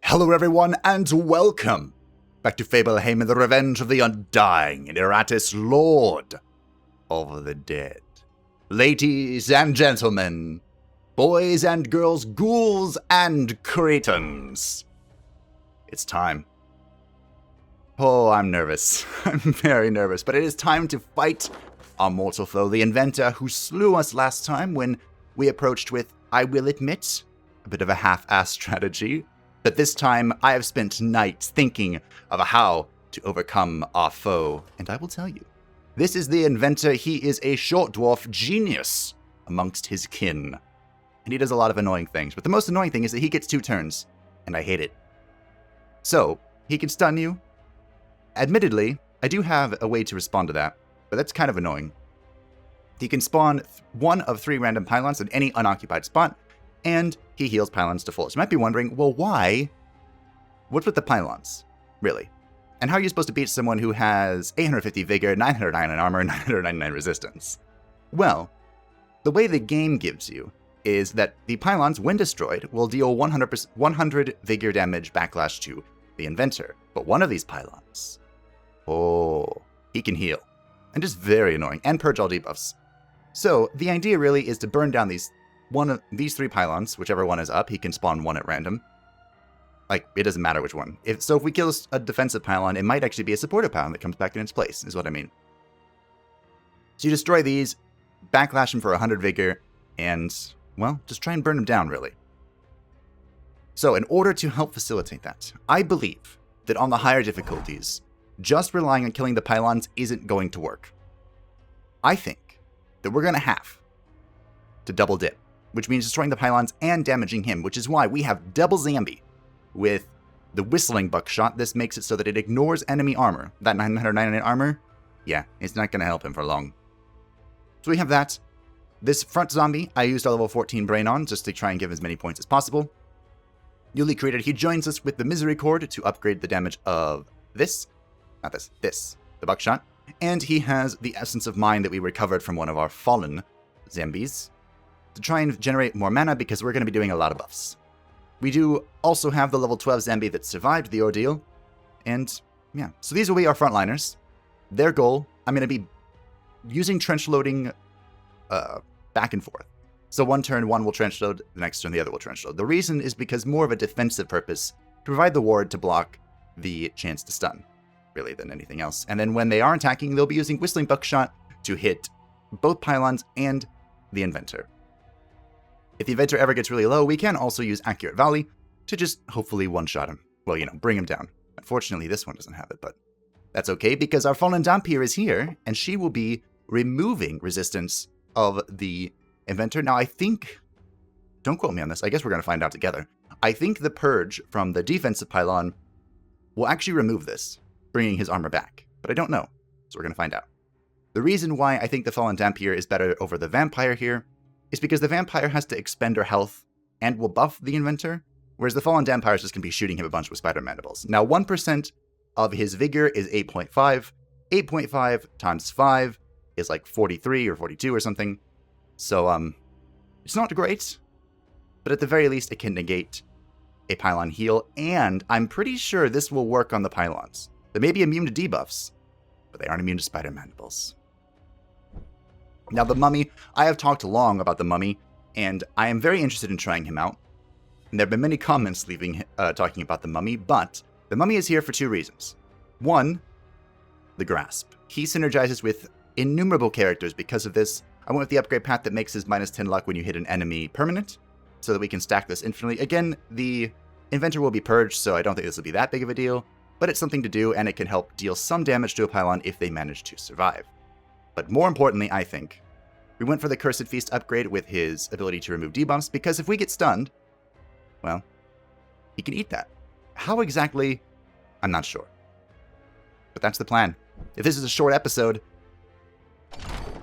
Hello everyone, and welcome back to Fableheim and the Revenge of the Undying Iratus, Lord of the Dead. Ladies and gentlemen, boys and girls, ghouls and cretins, it's time. Oh, I'm nervous. I'm very nervous, but it is time to fight our mortal foe, the Inventor, who slew us last time when we approached with, I will admit, a bit of a half-assed strategy. But this time, I have spent nights thinking of how to overcome our foe. And I will tell you, this is the Inventor. He is a short dwarf genius amongst his kin. And he does a lot of annoying things. But the most annoying thing is that he gets 2 turns, and I hate it. So, he can stun you. Admittedly, I do have a way to respond to that, but that's kind of annoying. He can spawn 1 of 3 random pylons at any unoccupied spot, and he heals pylons to full. So you might be wondering, well, why? What's with the pylons, really? And how are you supposed to beat someone who has 850 vigor, 909 in armor, and 999 resistance? Well, the way the game gives you is that the pylons, when destroyed, will deal 100 vigor damage backlash to the Inventor. But one of these pylons, he can heal. And just very annoying, and purge all debuffs. So the idea really is to burn down these 3 pylons, whichever one is up. He can spawn 1 at random. Like, it doesn't matter which one. If we kill a defensive pylon, it might actually be a supportive pylon that comes back in its place, is what I mean. So you destroy these, backlash them for 100 vigor, and, well, just try and burn them down, really. So, in order to help facilitate that, I believe that on the higher difficulties, just relying on killing the pylons isn't going to work. I think that we're going to have to double dip, which means destroying the pylons and damaging him, which is why we have double Zambi with the whistling buckshot. This makes it so that it ignores enemy armor. That 999 armor, yeah, it's not going to help him for long. So we have that. This front zombie, I used a level 14 brain on just to try and give as many points as possible. Newly created, he joins us with the misery cord to upgrade the damage of this, the buckshot. And he has the essence of mind that we recovered from one of our fallen zombies to try and generate more mana, because we're going to be doing a lot of buffs. We do also have the level 12 zombie that survived the ordeal, and yeah, so these will be our frontliners. Their goal, I'm going to be using trench loading back and forth. So one turn one will trench load, the next turn the other will trench load. The reason is because more of a defensive purpose, to provide the ward to block the chance to stun, really, than anything else. And then when they are attacking, they'll be using whistling buckshot to hit both pylons and the Inventor. If the Inventor ever gets really low, we can also use Accurate Volley to just hopefully one-shot him. Well, bring him down. Unfortunately, this one doesn't have it, but that's okay, because our Fallen Dhampir is here, and she will be removing resistance of the Inventor. Now, I think, don't quote me on this, I guess we're going to find out together. I think the Purge from the defensive pylon will actually remove this, bringing his armor back, but I don't know, so we're going to find out. The reason why I think the Fallen Dhampir is better over the Vampire here is because the Vampire has to expend her health and will buff the Inventor, whereas the Fallen Dhampir is just going to be shooting him a bunch with Spider Mandibles. Now, 1% of his vigor is 8.5. 8.5 times 5 is like 43 or 42 or something. So, it's not great, but at the very least, it can negate a pylon heal, and I'm pretty sure this will work on the pylons. They may be immune to debuffs, but they aren't immune to Spider Mandibles. Now, the Mummy, I have talked long about the Mummy, and I am very interested in trying him out. And there have been many comments talking about the Mummy, but the Mummy is here for 2 reasons. 1, the Grasp. He synergizes with innumerable characters because of this. I went with the upgrade path that makes his minus 10 luck when you hit an enemy permanent, so that we can stack this infinitely. Again, the Inventor will be purged, so I don't think this will be that big of a deal, but it's something to do, and it can help deal some damage to a pylon if they manage to survive. But more importantly, I think, we went for the Cursed Feast upgrade with his ability to remove debuffs, because if we get stunned, well, he can eat that. How exactly? I'm not sure. But that's the plan. If this is a short episode,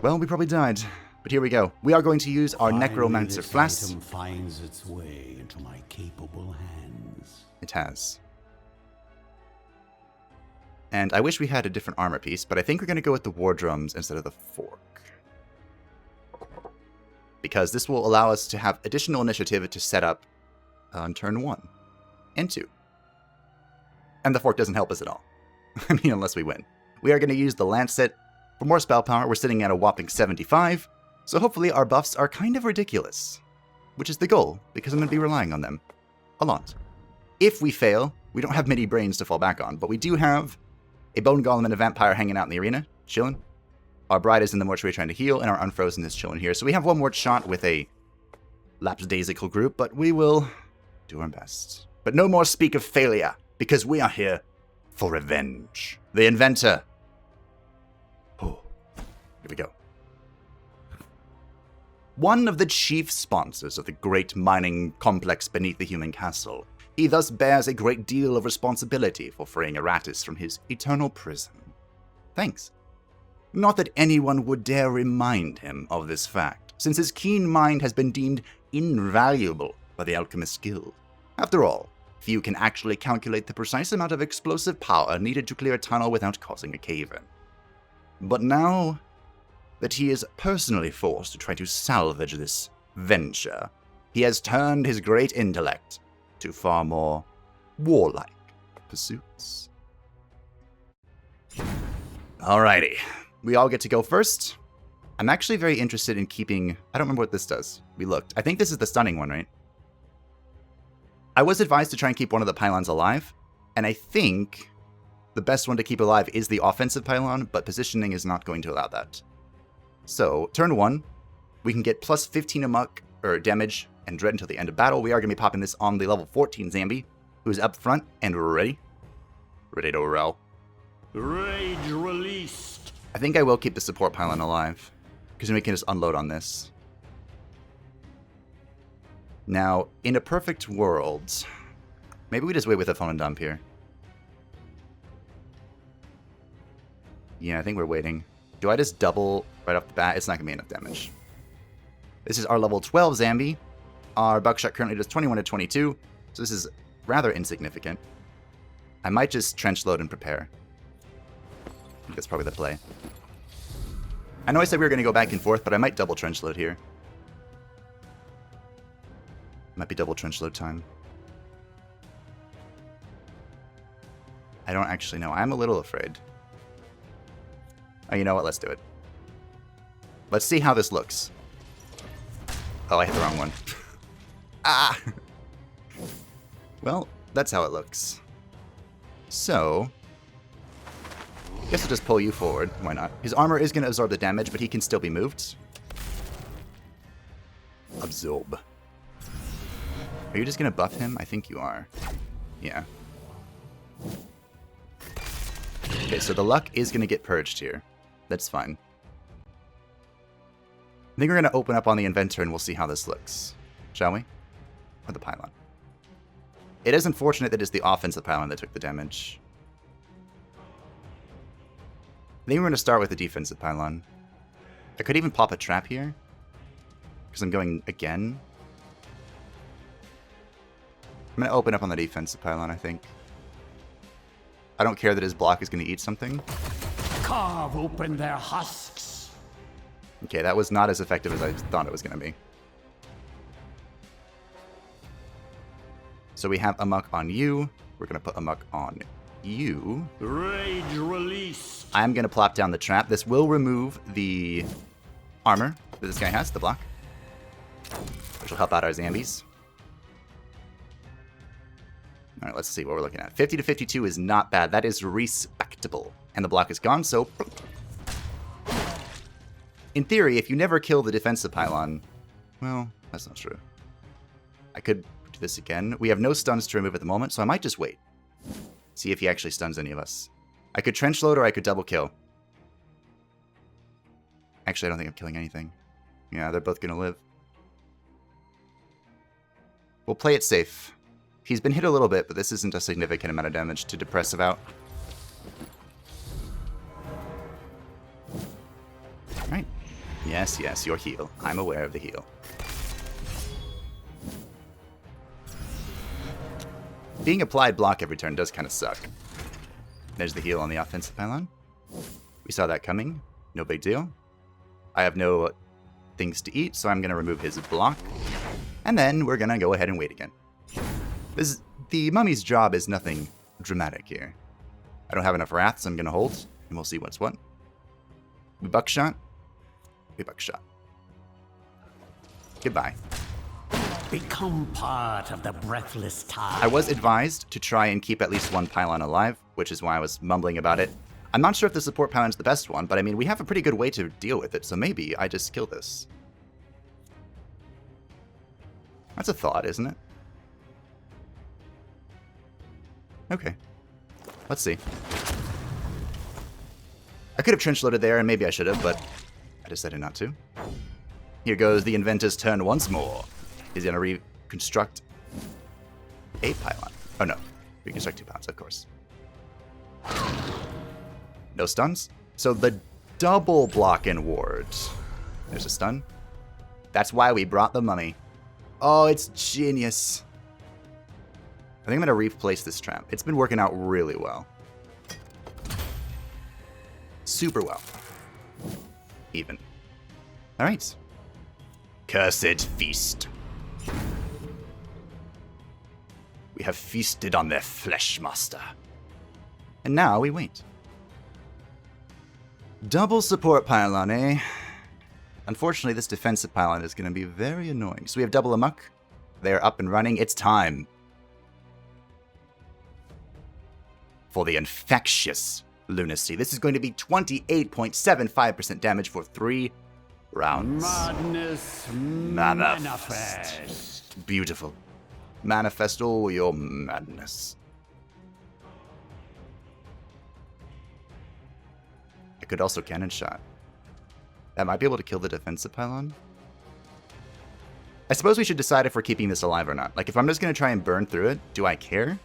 well, we probably died. But here we go. We are going to use our Necromancer Flask. Item finds its way into my capable hands. It has. And I wish we had a different armor piece, but I think we're going to go with the War Drums instead of the Fork. Because this will allow us to have additional initiative to set up on turn 1 and 2. And the fork doesn't help us at all. I mean, unless we win. We are going to use the Lancet. For more spell power, we're sitting at a whopping 75, so hopefully our buffs are kind of ridiculous. Which is the goal, because I'm going to be relying on them. A lot. If we fail, we don't have many brains to fall back on, but we do have a Bone Golem and a Vampire hanging out in the arena, chilling. Our Bride is in the mortuary trying to heal, and our Unfrozen is chilling here. So we have one more shot with a lapsdaisical group, but we will do our best. But no more speak of failure, because we are here for revenge. The Inventor. Oh, here we go. One of the chief sponsors of the great mining complex beneath the human castle, he thus bears a great deal of responsibility for freeing Iratus from his eternal prison. Thanks. Not that anyone would dare remind him of this fact, since his keen mind has been deemed invaluable by the Alchemist Guild. After all, few can actually calculate the precise amount of explosive power needed to clear a tunnel without causing a cave-in. But now that he is personally forced to try to salvage this venture, he has turned his great intellect to far more warlike pursuits. Alrighty, we all get to go first. I'm actually very interested in keeping... I don't remember what this does. We looked. I think this is the stunning one, right? I was advised to try and keep one of the pylons alive, and I think the best one to keep alive is the offensive pylon, but positioning is not going to allow that. So, turn 1, we can get plus 15 amok, or damage, and dread until the end of battle. We are going to be popping this on the level 14 Zambi, who's up front and ready. Ready to roll. Rage released. I think I will keep the support pylon alive, because we can just unload on this. Now, in a perfect world, maybe we just wait with a phone and dump here. Yeah, I think we're waiting. Do I just double right off the bat? It's not going to be enough damage. This is our level 12 Zambi. Our buckshot currently does 21 to 22, so this is rather insignificant. I might just trench load and prepare. I think that's probably the play. I know I said we were going to go back and forth, but I might double trench load here. Might be double trench load time. I don't actually know. I'm a little afraid. Oh, you know what? Let's do it. Let's see how this looks. Oh, I hit the wrong one. Ah! Well, that's how it looks. So, I guess I'll just pull you forward. Why not? His armor is going to absorb the damage, but he can still be moved. Absorb. Are you just going to buff him? I think you are. Yeah. Okay, so the luck is going to get purged here. That's fine. I think we're going to open up on the Inventor and we'll see how this looks. Shall we? Or the pylon. It is unfortunate that it's the offensive pylon that took the damage. I think we're going to start with the defensive pylon. I could even pop a trap here, because I'm going again. I'm going to open up on the defensive pylon, I think. I don't care that his block is going to eat something. Carve open their husks. Okay, that was not as effective as I thought it was going to be. So we have Amok on you. We're going to put Amok on you. Rage released. I'm going to plop down the trap. This will remove the armor that this guy has, the block, which will help out our Zombies. All right, let's see what we're looking at. 50 to 52 is not bad. That is respectable. And the block is gone, so... In theory, if you never kill the defensive pylon... Well, that's not true. I could do this again. We have no stuns to remove at the moment, so I might just wait. See if he actually stuns any of us. I could trench load or I could double kill. Actually, I don't think I'm killing anything. Yeah, they're both going to live. We'll play it safe. He's been hit a little bit, but this isn't a significant amount of damage to depress about. Right. Yes, yes, your heal. I'm aware of the heal. Being applied block every turn does kind of suck. There's the heal on the offensive pylon. We saw that coming. No big deal. I have no things to eat, so I'm going to remove his block. And then we're going to go ahead and wait again. The mummy's job is nothing dramatic here. I don't have enough wrath, so I'm going to hold, and we'll see what's what. We buckshot. We buckshot. Goodbye. Become part of the breathless tide. I was advised to try and keep at least one pylon alive, which is why I was mumbling about it. I'm not sure if the support pylon's the best one, but I mean, we have a pretty good way to deal with it, so maybe I just kill this. That's a thought, isn't it? Okay. Let's see. I could have trench loaded there, and maybe I should have, but I decided not to. Here goes the Inventor's turn once more. He's going to reconstruct a pylon. Oh no, reconstruct 2 pylons, of course. No stuns. So the double block in wards. There's a stun. That's why we brought the mummy. Oh, it's genius. I think I'm going to replace this trap. It's been working out really well. Super well. Even. Alright. Cursed feast. We have feasted on their flesh, master. And now we wait. Double support pylon, eh? Unfortunately, this defensive pylon is going to be very annoying. So we have double amok. They're up and running. It's time for the infectious lunacy. This is going to be 28.75% damage for 3 rounds. Madness manifest. Beautiful. Manifest all your madness. I could also cannon shot. That might be able to kill the defensive pylon. I suppose we should decide if we're keeping this alive or not. Like, if I'm just going to try and burn through it, do I care?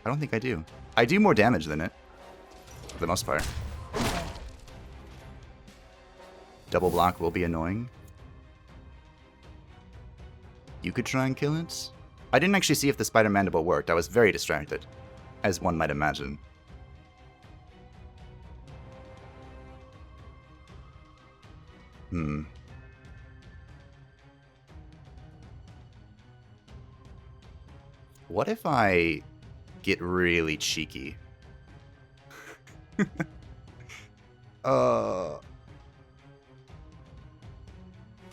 I don't think I do. I do more damage than it, for the most part. Double block will be annoying. You could try and kill it? I didn't actually see if the spider mandible worked. I was very distracted, as one might imagine. What if I get really cheeky? I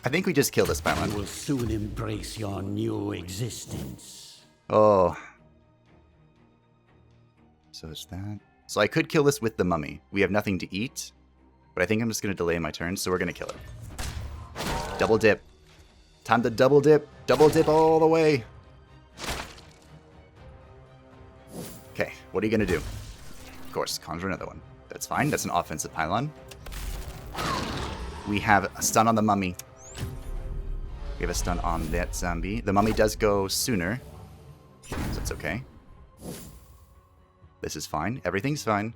think we just kill this pylon. You will soon embrace your new existence. Oh. So it's that. So I could kill this with the mummy. We have nothing to eat, but I think I'm just going to delay my turn, so we're going to kill it. Double dip. Time to double dip. Double dip all the way. Okay, what are you going to do? Of course, conjure another one. That's fine. That's an offensive pylon. We have a stun on the mummy. We have a stun on that zombie. The mummy does go sooner, so it's okay. This is fine. Everything's fine.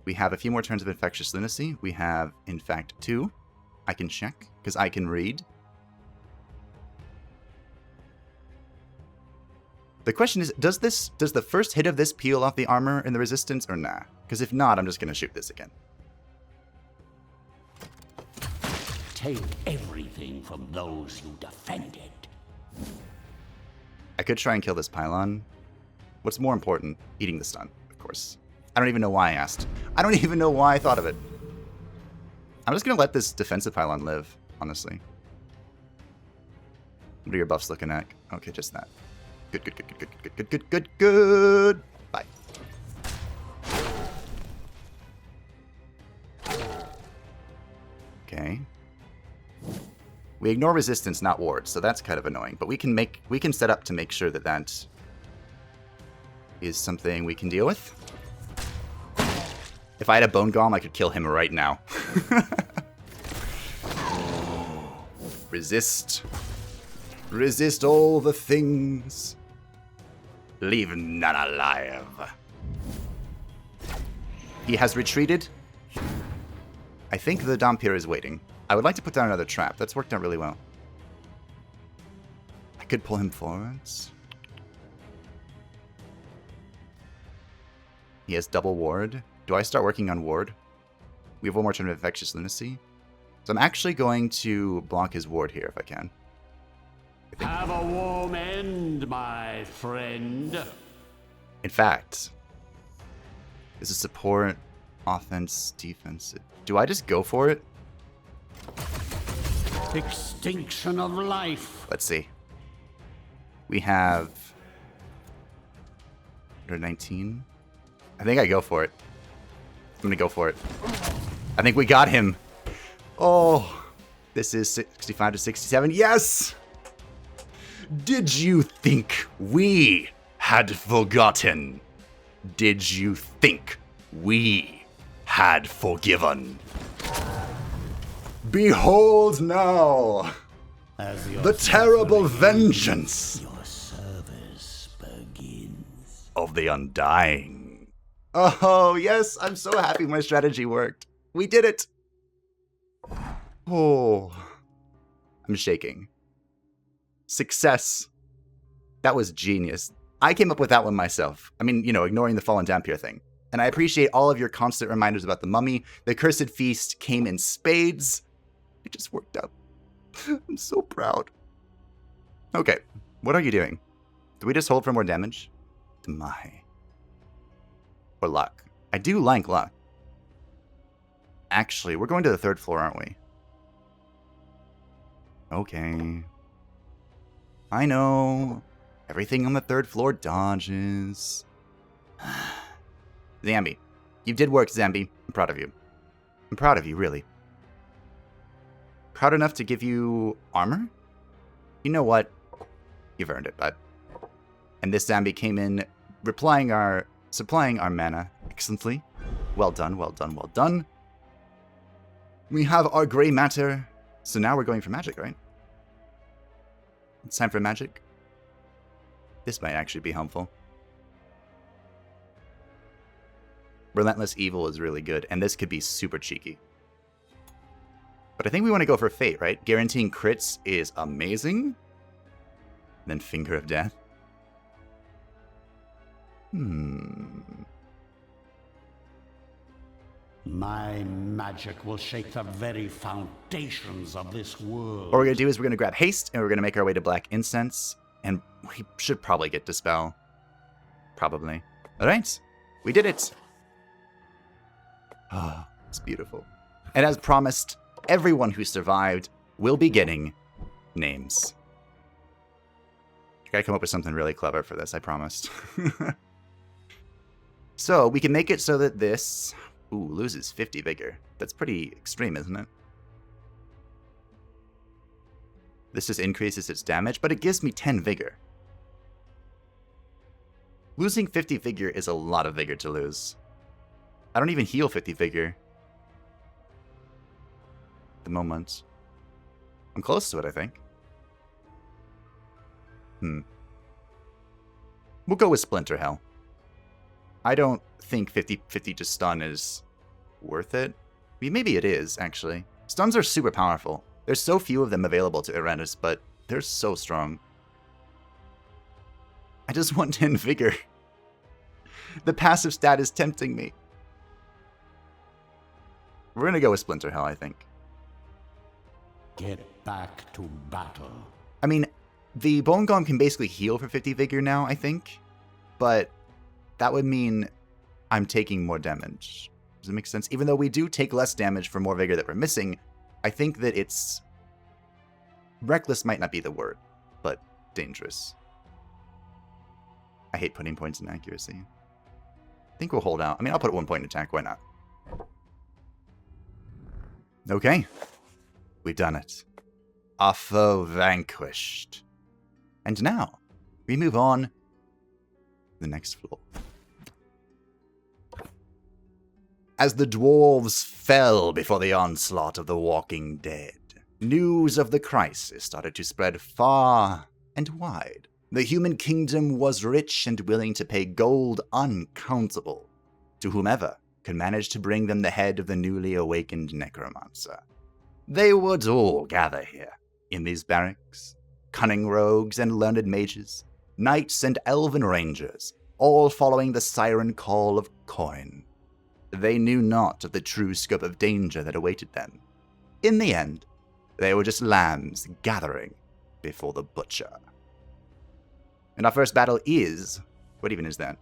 We have a few more turns of infectious lunacy. We have, in fact, 2. I can check, because I can read. The question is, does the first hit of this peel off the armor and the resistance, or nah? Because if not, I'm just going to shoot this again. Take everything from those you defended. I could try and kill this pylon. What's more important? Eating the stun, of course. I don't even know why I asked. I don't even know why I thought of it. I'm just going to let this defensive pylon live, honestly. What are your buffs looking at? Okay, just that. Good, good, good, good, good, good, good, good, good, good. Bye. Okay. We ignore resistance, not wards, so that's kind of annoying. But we can set up to make sure that that is something we can deal with. If I had a bone golem, I could kill him right now. Resist. Resist all the things. Leave none alive. He has retreated. I think the Dhampir is waiting. I would like to put down another trap. That's worked out really well. I could pull him forwards. He has double ward. Do I start working on ward? We have one more turn of infectious lunacy. So I'm actually going to block his ward here if I can. Have a warm end, my friend. In fact, this is support, offense, defense. Do I just go for it? Extinction of life. Let's see. We have 119. I think I go for it. I'm gonna go for it. I think we got him. Oh, this is 65 to 67. Yes! Did you think we had forgotten? Did you think we had forgiven? Behold now the terrible vengeance Your service begins. of the Undying. Oh, yes, I'm so happy my strategy worked. We did it. Oh, I'm shaking. Success. That was genius. I came up with that one myself. I mean, ignoring the Fallen Dampier thing. And I appreciate all of your constant reminders about the mummy. The Cursed Feast came in spades. It just worked out. I'm so proud. Okay, what are you doing? Do we just hold for more damage? My. Or luck. I do like luck. Actually, we're going to the 3rd floor, aren't we? Okay. I know. Everything on the 3rd floor dodges. Zambi. You did work, Zambi. I'm proud of you. I'm proud of you, really. Proud enough to give you armor? You know what? You've earned it, bud. And this Zambi came in supplying our mana excellently. Well done, well done, well done. We have our gray matter. So now we're going for magic, right? It's time for magic. This might actually be helpful. Relentless Evil is really good, and this could be super cheeky. But I think we want to go for Fate, right? Guaranteeing crits is amazing. And then Finger of Death. My magic will shake the very foundations of this world. What we're going to do is we're going to grab Haste, and we're going to make our way to Black Incense. And we should probably get Dispel. Probably. Alright. We did it. Ah, oh, it's beautiful. And as promised, everyone who survived will be getting names. I gotta come up with something really clever for this, I promised. So, we can make it so that this... Ooh, loses 50 vigor. That's pretty extreme, isn't it? This just increases its damage, but it gives me 10 vigor. Losing 50 vigor is a lot of vigor to lose. I don't even heal 50 vigor. At the moment. I'm close to it, I think. We'll go with Splinter Hell. I don't think 50-50 to stun is worth it. I mean, maybe it is, actually. Stuns are super powerful. There's so few of them available to Iratus, but they're so strong. I just want 10 vigor. The passive stat is tempting me. We're gonna go with Splinter Hell, I think. Get back to battle. I mean, the Bone Golem can basically heal for 50 vigor now, I think. But that would mean I'm taking more damage. Does it make sense? Even though we do take less damage for more vigor that we're missing, I think that it's... reckless might not be the word, but dangerous. I hate putting points in accuracy. I think we'll hold out. I mean, I'll put 1 point in attack. Why not? Okay. We've done it. Our foe vanquished. And now, we move on to the next floor. As the dwarves fell before the onslaught of the walking dead, news of the crisis started to spread far and wide. The human kingdom was rich and willing to pay gold uncountable to whomever could manage to bring them the head of the newly awakened necromancer. They would all gather here, in these barracks, cunning rogues and learned mages, knights and elven rangers, all following the siren call of coin. They knew not of the true scope of danger that awaited them. In the end, they were just lambs gathering before the butcher. And our first battle is... What even is that?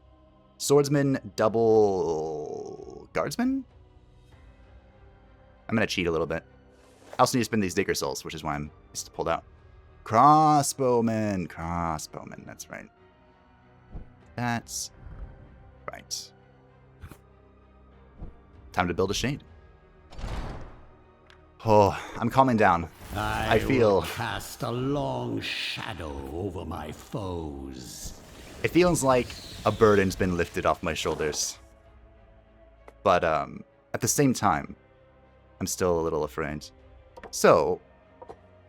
Swordsman, double... Guardsman? I'm going to cheat a little bit. I also need to spend these Digger Souls, which is why I'm just pulled out. Crossbowman. Crossbowman, that's right. That's right. Time to build a shade. Oh, I'm calming down. I feel... cast a long shadow over my foes. It feels like a burden's been lifted off my shoulders. But, at the same time, I'm still a little afraid. So,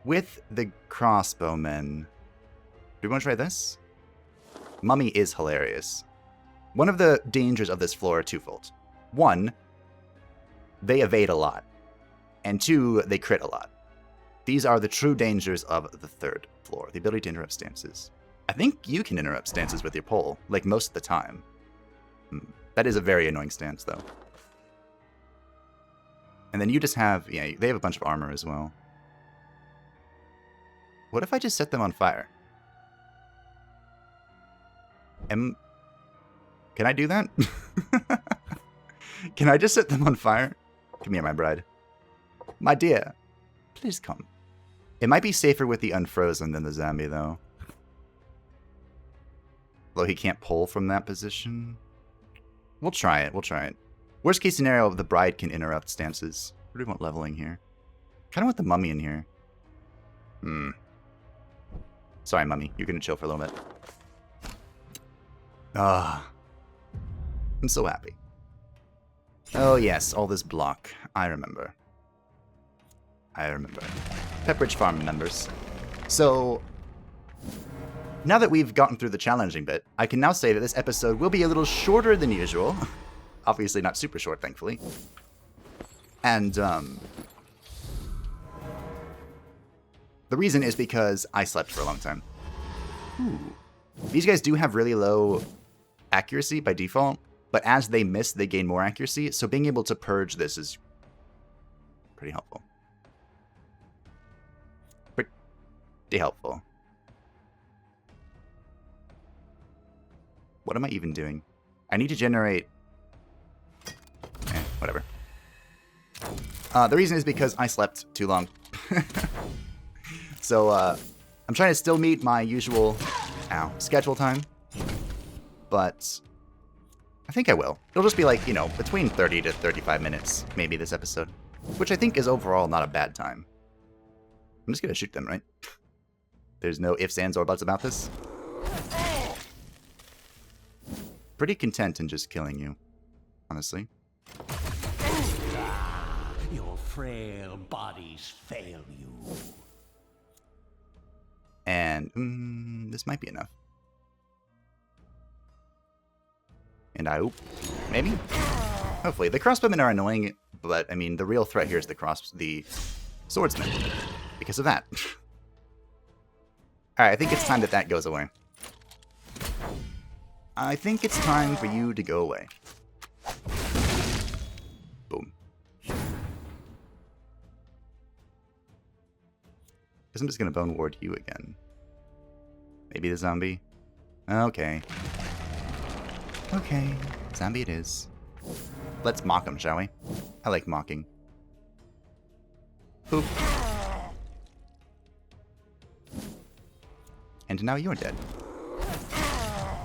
with the crossbowmen... Do we want to try this? Mummy is hilarious. One of the dangers of this floor are twofold. One, they evade a lot. And two, they crit a lot. These are the true dangers of the third floor. The ability to interrupt stances. I think you can interrupt stances with your pole, like most of the time. That is a very annoying stance, though. And then you just have... Yeah, they have a bunch of armor as well. What if I just set them on fire? Can I do that? Can I just set them on fire? Come here, my bride. My dear, please come. It might be safer with the unfrozen than the zombie, though. Though he can't pull from that position. We'll try it, we'll try it. Worst case scenario, the bride can interrupt stances. What do we want leveling here? Kind of want the mummy in here. Sorry, mummy. You're gonna chill for a little bit. Ah. I'm so happy. Oh yes, all this block. I remember. Pepperidge Farm members. So, now that we've gotten through the challenging bit, I can now say that this episode will be a little shorter than usual. Obviously not super short, thankfully. And, the reason is because I slept for a long time. Ooh. These guys do have really low accuracy by default, but as they miss, they gain more accuracy, so being able to purge this is pretty helpful. Pretty helpful. What am I even doing? I need to generate... whatever. The reason is because I slept too long. So, I'm trying to still meet my usual schedule time. But I think I will. It'll just be like, you know, between 30 to 35 minutes, maybe, this episode. Which I think is overall not a bad time. I'm just gonna shoot them, right? There's no ifs, ands, or buts about this. Pretty content in just killing you, honestly. Your frail bodies fail you. And this might be enough. And I hope, maybe? Hopefully. The crossbowmen are annoying, but I mean, the real threat here is the swordsman. Because of that. Alright, I think it's time that goes away. I think it's time for you to go away. Boom. Guess I'm just gonna bone ward you again. Maybe the zombie? Okay. Okay, zombie it is. Let's mock him, shall we? I like mocking. Boop. And now you're dead.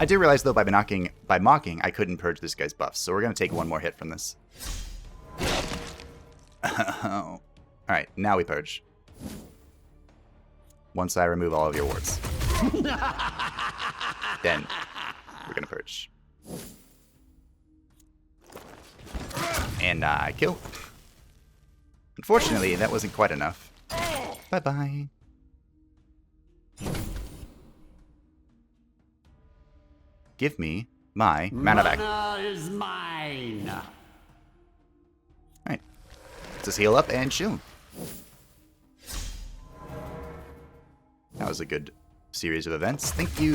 I did realize, though, by mocking, I couldn't purge this guy's buffs, so we're going to take one more hit from this. Alright, now we purge. Once I remove all of your wards. Then, we're going to purge. And I kill. Unfortunately, that wasn't quite enough. Bye-bye. Give me my mana back. Mana is mine. Alright. Let's just heal up and chill. That was a good series of events. Thank you.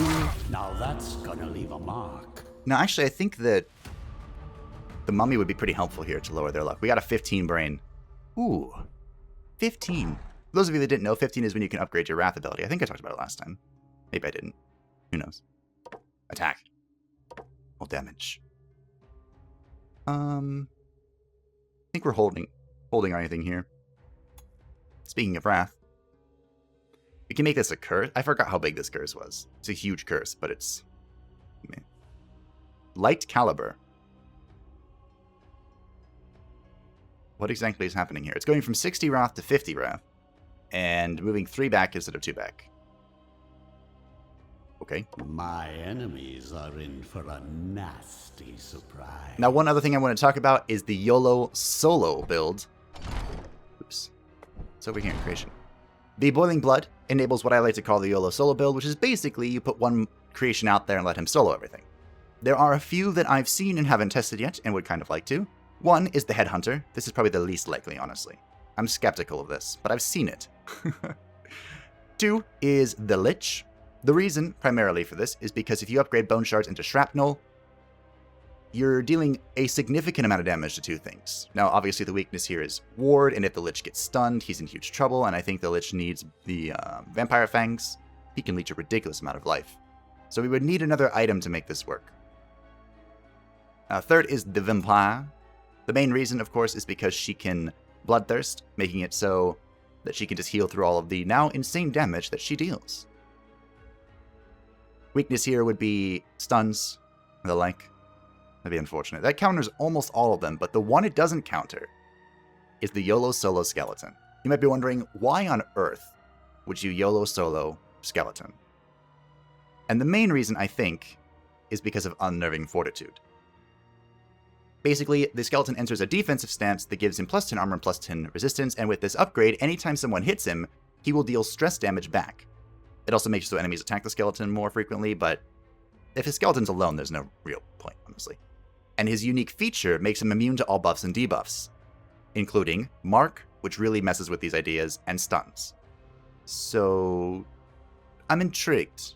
Now that's gonna leave a mark. No, actually, I think that the mummy would be pretty helpful here to lower their luck. We got a 15 brain. Ooh. 15. those of you that didn't know, 15 is when you can upgrade your Wrath ability. I think I talked about it last time. Maybe I didn't. Who knows? Attack. Roll damage. I think we're holding anything here. Speaking of Wrath, we can make this a curse. I forgot how big this curse was. It's a huge curse, but it's... Man. Light Caliber. What exactly is happening here? It's going from 60 Wrath to 50 Wrath, and moving 3 back instead of 2 back. Okay. My enemies are in for a nasty surprise. Now, one other thing I want to talk about is the Yolo solo build. Oops. It's over here in creation. The Boiling Blood enables what I like to call the Yolo solo build, which is basically you put one creation out there and let him solo everything. There are a few that I've seen and haven't tested yet and would kind of like to. One is the Headhunter. This is probably the least likely, honestly. I'm skeptical of this, but I've seen it. 2 is the Lich. The reason, primarily for this, is because if you upgrade Bone Shards into Shrapnel, you're dealing a significant amount of damage to 2 things. Now, obviously, the weakness here is Ward, and if the Lich gets stunned, he's in huge trouble, and I think the Lich needs the Vampire Fangs. He can leech a ridiculous amount of life. So we would need another item to make this work. 3rd is the Vampire. The main reason, of course, is because she can Bloodthirst, making it so that she can just heal through all of the now insane damage that she deals. Weakness here would be stuns and the like. That'd be unfortunate. That counters almost all of them, but the one it doesn't counter is the Yolo Solo Skeleton. You might be wondering, why on earth would you Yolo Solo Skeleton? And the main reason, I think, is because of Unnerving Fortitude. Basically, the skeleton enters a defensive stance that gives him plus 10 armor and plus 10 resistance, and with this upgrade, anytime someone hits him, he will deal stress damage back. It also makes it so enemies attack the skeleton more frequently, but if his skeleton's alone, there's no real point, honestly. And his unique feature makes him immune to all buffs and debuffs, including Mark, which really messes with these ideas, and stuns. So, I'm intrigued.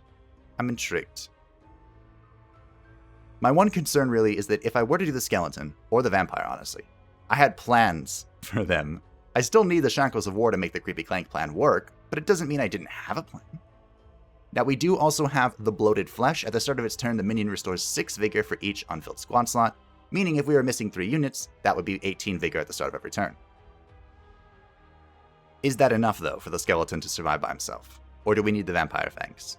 My one concern really is that if I were to do the skeleton, or the vampire honestly, I had plans for them. I still need the Shackles of War to make the Creepy Clank plan work, but it doesn't mean I didn't have a plan. Now we do also have the Bloated Flesh. At the start of its turn, the minion restores 6 vigor for each unfilled squad slot, meaning if we were missing 3 units, that would be 18 vigor at the start of every turn. Is that enough though for the skeleton to survive by himself? Or do we need the Vampire Fangs?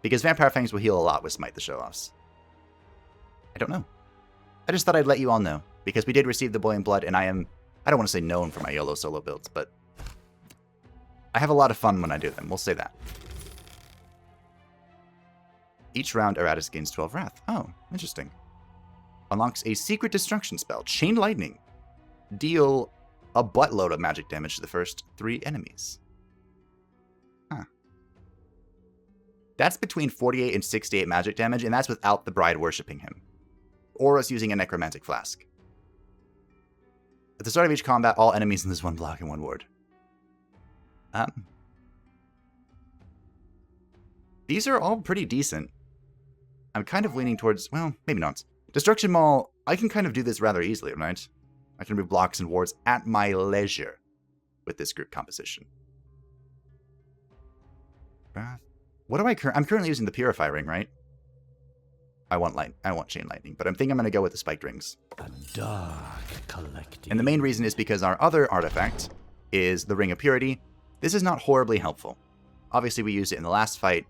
Because Vampire Fangs will heal a lot with Smite the Show-Offs. I don't know. I just thought I'd let you all know, because we did receive the Boiling Blood, and I don't want to say known for my Yolo solo builds, but I have a lot of fun when I do them, we'll say that. Each round, Iratus gains 12 Wrath. Oh, interesting. Unlocks a secret destruction spell, Chain Lightning. Deal a buttload of magic damage to the first 3 enemies. Huh. That's between 48 and 68 magic damage, and that's without the bride worshipping him, or us using a necromantic flask. At the start of each combat, all enemies in this 1 block and 1 ward. These are all pretty decent. I'm kind of leaning towards, well, maybe not. Destruction Maul, I can kind of do this rather easily, right? I can remove blocks and wards at my leisure with this group composition. What do I'm currently using the Purify Ring, right? I want Chain Lightning, but I think I'm going to go with the Spiked Rings. A dark collective. And the main reason is because our other artifact is the Ring of Purity. This is not horribly helpful. Obviously, we used it in the last fight,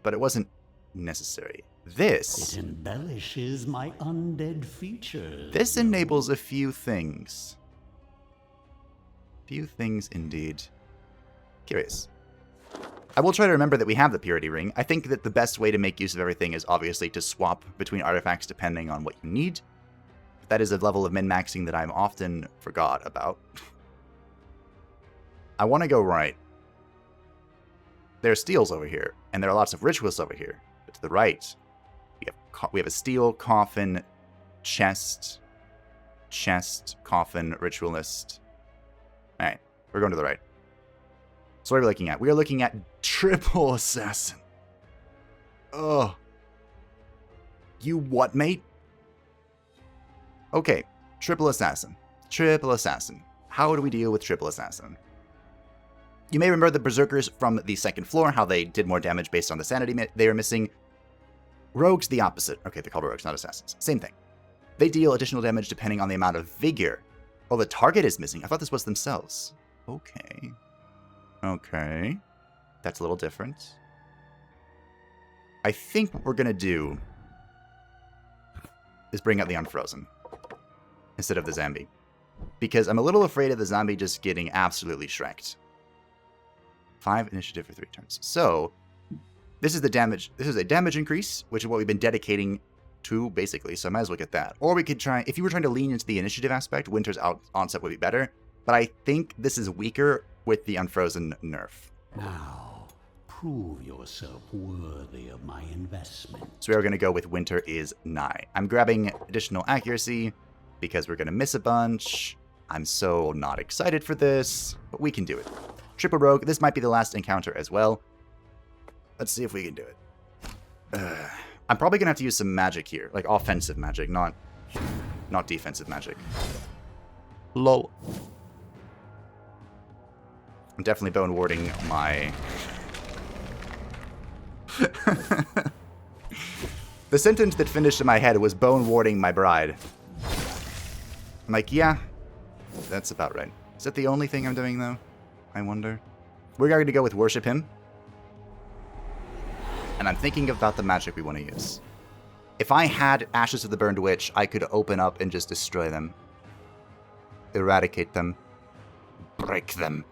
but it wasn't necessary. This... It embellishes my undead features. This enables a few things. Few things indeed. Curious. I will try to remember that we have the Purity Ring. I think that the best way to make use of everything is obviously to swap between artifacts depending on what you need. That is a level of min-maxing that I'm often forgot about. I want to go right. There are steels over here, and there are lots of rituals over here. But to the right, we have a steel, coffin, chest, coffin, ritualist. Alright, we're going to the right. So what are we looking at? We are looking at Triple Assassin. Ugh. You what, mate? Okay, Triple Assassin. Triple Assassin. How do we deal with Triple Assassin? You may remember the Berserkers from the second floor, how they did more damage based on the sanity they were missing. Rogues, the opposite. Okay, they're called rogues, not assassins. Same thing. They deal additional damage depending on the amount of vigor. Oh, the target is missing. I thought this was themselves. Okay. Okay. That's a little different. I think what we're going to do is bring out the Unfrozen instead of the zombie. Because I'm a little afraid of the zombie just getting absolutely shreked. 5 initiative for 3 turns. So, this is the damage. This is a damage increase, which is what we've been dedicating to, basically. So I might as well get that. Or we could try, if you were trying to lean into the initiative aspect, Winter's onset would be better. But I think this is weaker with the Unfrozen nerf. Now, prove yourself worthy of my investment. So we are going to go with Winter is nigh. I'm grabbing additional accuracy because we're going to miss a bunch. I'm so not excited for this, but we can do it. Triple Rogue, this might be the last encounter as well. Let's see if we can do it. I'm probably going to have to use some magic here, like offensive magic, not defensive magic. Lol. I'm definitely bone warding my... The sentence that finished in my head was bone warding my bride. I'm like, yeah, that's about right. Is that the only thing I'm doing, though? I wonder. We're going to go with Worship Him. And I'm thinking about the magic we want to use. If I had Ashes of the Burned Witch, I could open up and just destroy them. Eradicate them. Break them.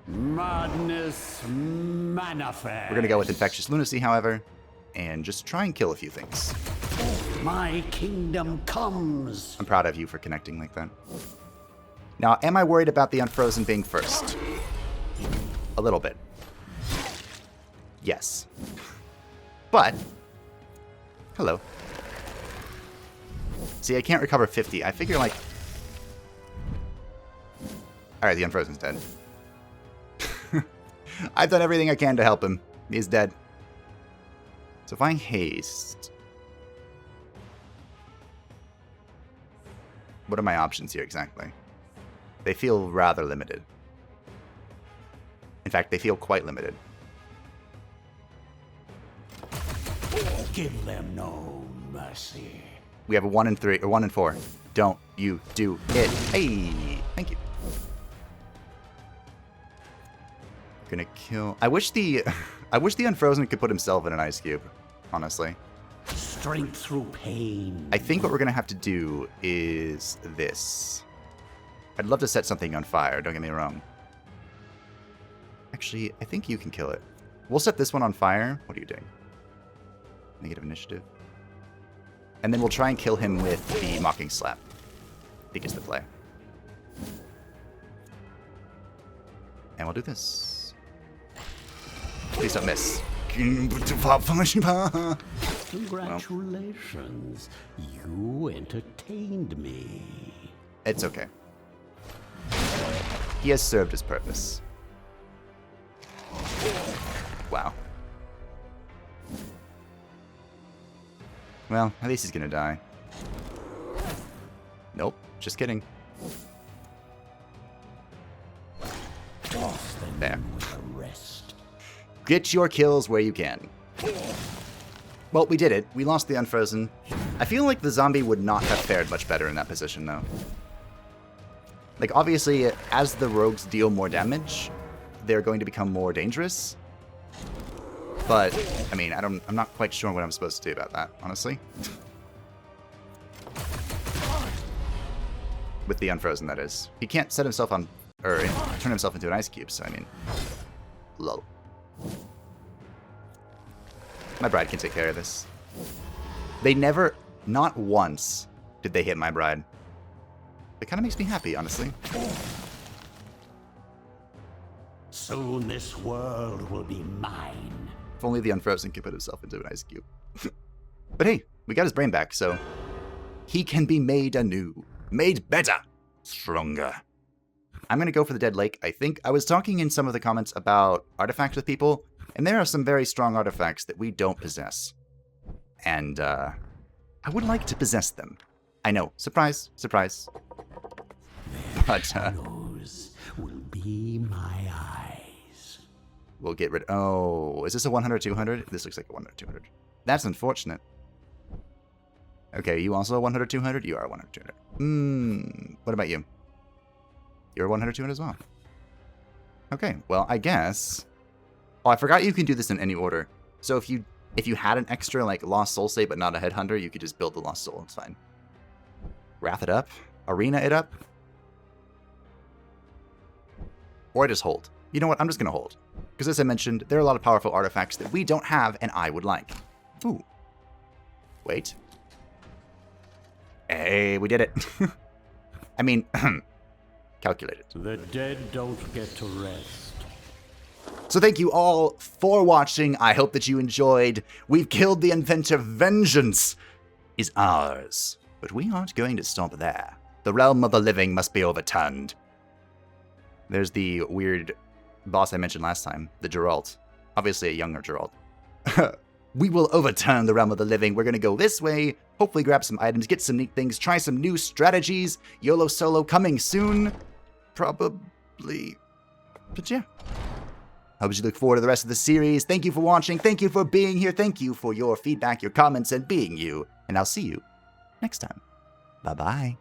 Madness manifest. We're going to go with Infectious Lunacy, however, and just try and kill a few things. My kingdom comes. I'm proud of you for connecting like that. Now, am I worried about the Unfrozen being first? A little bit. Yes. But, hello. See, I can't recover 50. I figure, like... Alright, the Unfrozen's dead. I've done everything I can to help him. He's dead. So if I haste... What are my options here exactly? They feel rather limited. In fact, they feel quite limited. Give them no mercy. We have a 1 and 3, or 1 and 4. Don't you do it. Hey, thank you. Gonna kill... I wish the Unfrozen could put himself in an ice cube, honestly. Strength through pain. I think what we're gonna have to do is this. I'd love to set something on fire, don't get me wrong. Actually, I think you can kill it. We'll set this one on fire. What are you doing? Negative initiative. And then we'll try and kill him with the Mocking Slap. I think it's the play. And we'll do this. Please don't miss. Congratulations. Well, you entertained me. It's okay. He has served his purpose. Wow. Well, at least he's gonna die. Nope, just kidding. There. Get your kills where you can. Well, we did it. We lost the Unfrozen. I feel like the zombie would not have fared much better in that position, though. Like, obviously, as the rogues deal more damage, they're going to become more dangerous. But, I mean, I'm not quite sure what I'm supposed to do about that, honestly. With the Unfrozen, that is. He can't set himself on, or turn himself into an ice cube, so I mean, lol. My bride can take care of this. They never, not once, did they hit my bride. It kind of makes me happy, honestly. Soon this world will be mine. If only the Unfrozen could put himself into an ice cube. But hey, we got his brain back, so he can be made anew. Made better. Stronger. I'm going to go for the Dead Lake, I think. I was talking in some of the comments about artifacts with people, and there are some very strong artifacts that we don't possess. And, I would like to possess them. I know. Surprise. Surprise. But, Shadows will be my eyes. We'll get rid... Oh, is this a 100 200? This looks like a 100 200. That's unfortunate. Okay, you also a 100 200? You are a 100 200. What about you? You're a 100 200 as well. Okay, well, I guess... Oh, I forgot you can do this in any order. So if you had an extra, like, Lost Soul save but not a Headhunter, you could just build the Lost Soul. It's fine. Wrath it up. Arena it up. Or I just hold. You know what? I'm just going to hold. Because as I mentioned, there are a lot of powerful artifacts that we don't have and I would like. Ooh. Wait. Hey, we did it. I mean, calculated. The dead don't get to rest. So thank you all for watching. I hope that you enjoyed. We've killed the Inventor. Vengeance is ours. But we aren't going to stop there. The realm of the living must be overturned. There's the weird boss I mentioned last time, the Geralt. Obviously a younger Geralt. We will overturn the realm of the living. We're going to go this way, hopefully grab some items, get some neat things, try some new strategies. YOLO solo coming soon. Probably. But yeah. Hope you look forward to the rest of the series. Thank you for watching. Thank you for being here. Thank you for your feedback, your comments, and being you. And I'll see you next time. Bye-bye.